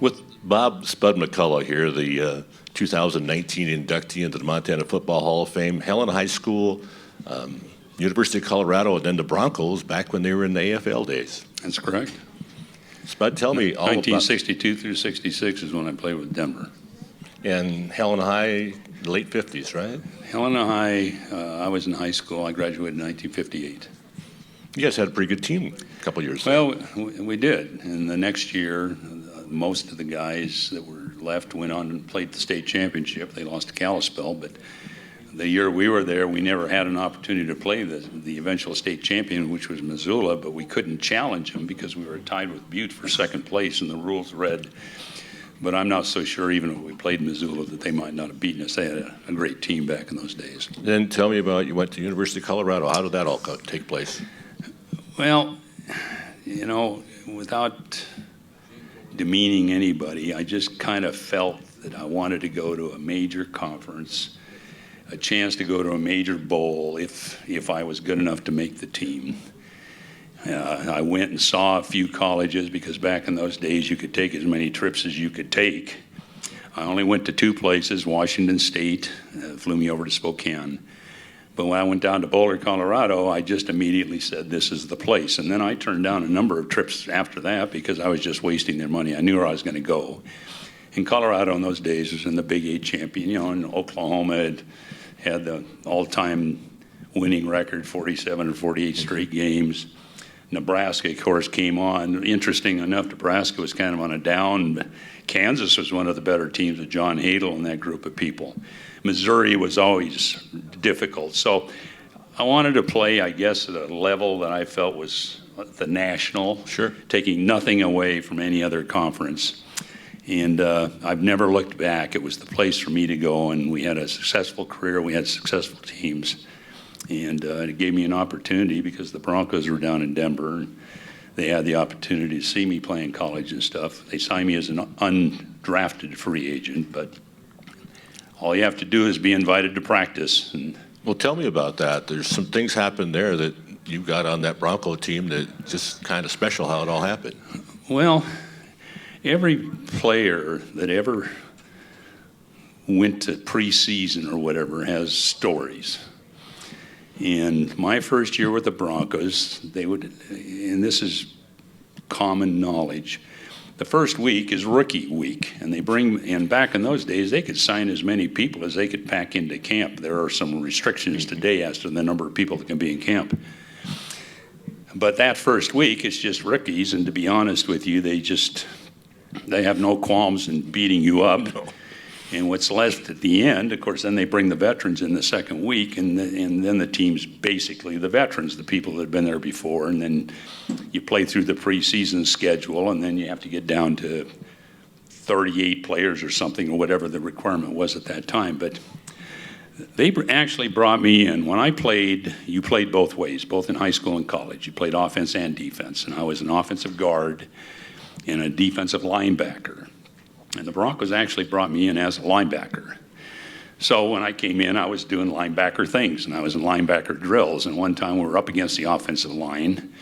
With Bob Spud McCullough here, the 2019 inductee into the Montana Football Hall of Fame, Helena High School, University of Colorado, and then the Broncos back when they were in the AFL days. That's correct. Spud, tell me all 1962 through 66 is when I played with Denver. And Helena High, late 50s, right? Helena High, I was in high school. I graduated in 1958. You guys had a pretty good team a couple years ago. Well, we did. And the next year, most of the guys that were left went on and played the state championship. They lost to Kalispell, but the year we were there, we never had an opportunity to play the eventual state champion, which was Missoula, but we couldn't challenge them because we were tied with Butte for second place, and the rules read. But I'm not so sure, even if we played Missoula, that they might not have beaten us. They had a great team back in those days. Then tell me about, you went to University of Colorado. How did that all take place? Well, you know, without demeaning anybody, I just kind of felt that I wanted to go to a major conference, a chance to go to a major bowl if I was good enough to make the team. I went and saw a few colleges because back in those days you could take as many trips as you could take. I only went to two places, Washington State, flew me over to Spokane. But when I went down to Boulder, Colorado, I just immediately said, this is the place. And then I turned down a number of trips after that because I was just wasting their money. I knew where I was going to go. And Colorado in those days was in the Big 8 champion, you know, and Oklahoma had the all-time winning record, 47 or 48 straight games. Nebraska, of course, came on. Interesting enough, Nebraska was kind of on a down, but Kansas was one of the better teams with John Hadel and that group of people. Missouri was always difficult. So I wanted to play, I guess, at a level that I felt was the national, sure, taking nothing away from any other conference. And I've never looked back. It was the place for me to go, and we had a successful career. We had successful teams. And it gave me an opportunity because the Broncos were down in Denver. And they had the opportunity to see me play in college and stuff. They signed me as an undrafted free agent, but all you have to do is be invited to practice. And well, tell me about that. There's some things happened there that you got on that Bronco team that just kind of special how it all happened. Well, every player that ever went to preseason or whatever has stories. And my first year with the Broncos, they would, and this is common knowledge, the first week is rookie week, and and back in those days, they could sign as many people as they could pack into camp. There are some restrictions today as to the number of people that can be in camp. But that first week, it's just rookies, and to be honest with you, they have no qualms in beating you up. No. And what's left at the end, of course, then they bring the veterans in the second week, and then the team's basically the veterans, the people that have been there before, and then you play through the preseason schedule, and then you have to get down to 38 players or something, or whatever the requirement was at that time. But they actually brought me in. When I played, you played both ways, both in high school and college. You played offense and defense, and I was an offensive guard and a defensive linebacker. And the Broncos actually brought me in as a linebacker. So when I came in, I was doing linebacker things, and I was in linebacker drills. And one time we were up against the offensive line,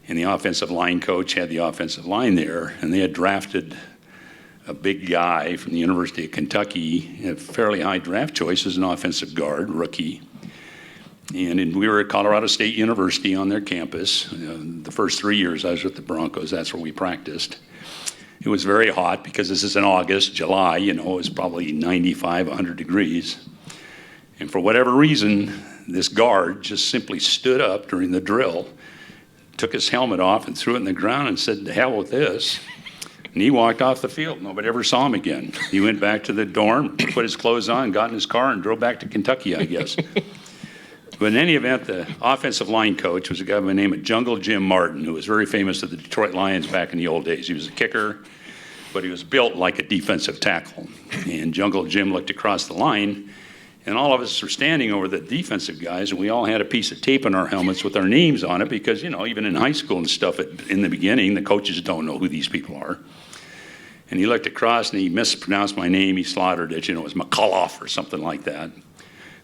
and the offensive line coach had the offensive line there, and they had drafted a big guy from the University of Kentucky, a fairly high draft choice as an offensive guard, rookie. And we were at Colorado State University on their campus. The first 3 years I was with the Broncos, that's where we practiced. It was very hot because this is in August, July, you know, it was probably 95, 100 degrees. And for whatever reason, this guard just simply stood up during the drill, took his helmet off and threw it in the ground and said, "To hell with this." And he walked off the field. Nobody ever saw him again. He went back to the dorm, put his clothes on, got in his car, and drove back to Kentucky, I guess. But in any event, the offensive line coach was a guy by the name of Jungle Jim Martin, who was very famous at the Detroit Lions back in the old days. He was a kicker, but he was built like a defensive tackle. And Jungle Jim looked across the line, and all of us were standing over the defensive guys, and we all had a piece of tape on our helmets with our names on it because, you know, even in high school and stuff, in the beginning, the coaches don't know who these people are. And he looked across, and he mispronounced my name. He slaughtered it. You know, it was McCullough or something like that.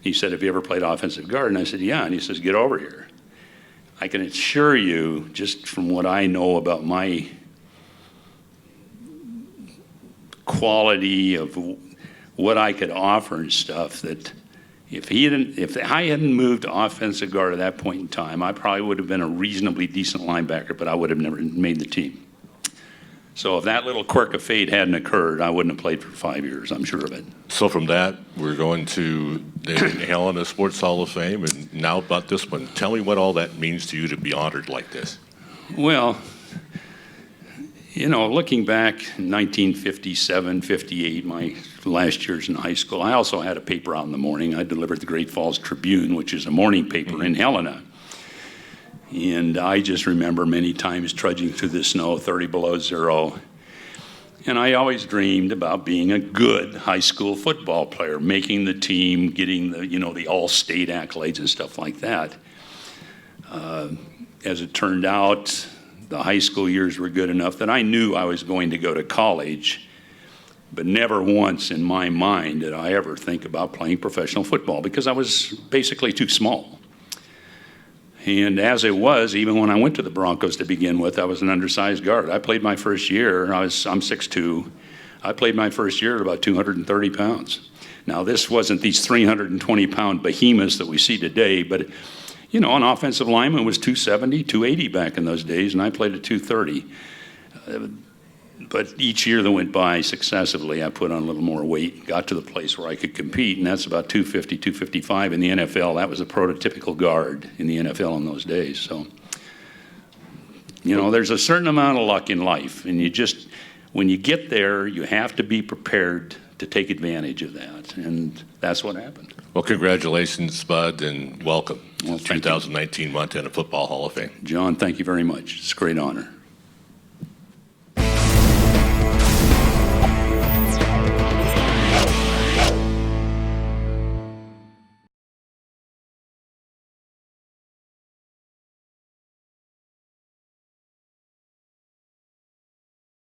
He said, "Have you ever played offensive guard?" And I said, "Yeah." And he says, "Get over here. I can assure you, just from what I know about my quality of what I could offer and stuff that if I hadn't moved to offensive guard at that point in time, I probably would have been a reasonably decent linebacker, but I would have never made the team. So if that little quirk of fate hadn't occurred, I wouldn't have played for 5 years, I'm sure of it. So from that, we're going to the Helena Sports Hall of Fame, and now about this one. Tell me what all that means to you to be honored like this. Well, you know, looking back in 1957, 58, my last years in high school, I also had a paper out in the morning. I delivered the Great Falls Tribune, which is a morning paper in Helena. And I just remember many times trudging through the snow, 30 below zero. And I always dreamed about being a good high school football player, making the team, getting the all-state accolades and stuff like that. As it turned out, the high school years were good enough that I knew I was going to go to college, but never once in my mind did I ever think about playing professional football because I was basically too small. And as it was, even when I went to the Broncos to begin with, I was an undersized guard. I played my first year, I'm 6'2". I played my first year at about 230 pounds. Now, this wasn't these 320-pound behemoths that we see today, but, you know, an offensive lineman was 270, 280 back in those days, and I played at 230. But each year that went by successively, I put on a little more weight, got to the place where I could compete, and that's about 250, 255 in the NFL. That was a prototypical guard in the NFL in those days. So, you know, there's a certain amount of luck in life, and when you get there, you have to be prepared to take advantage of that, and that's what happened. Well, congratulations, Spud, and welcome Well, to 2019 Montana Football Hall of Fame. John, thank you very much. It's a great honor.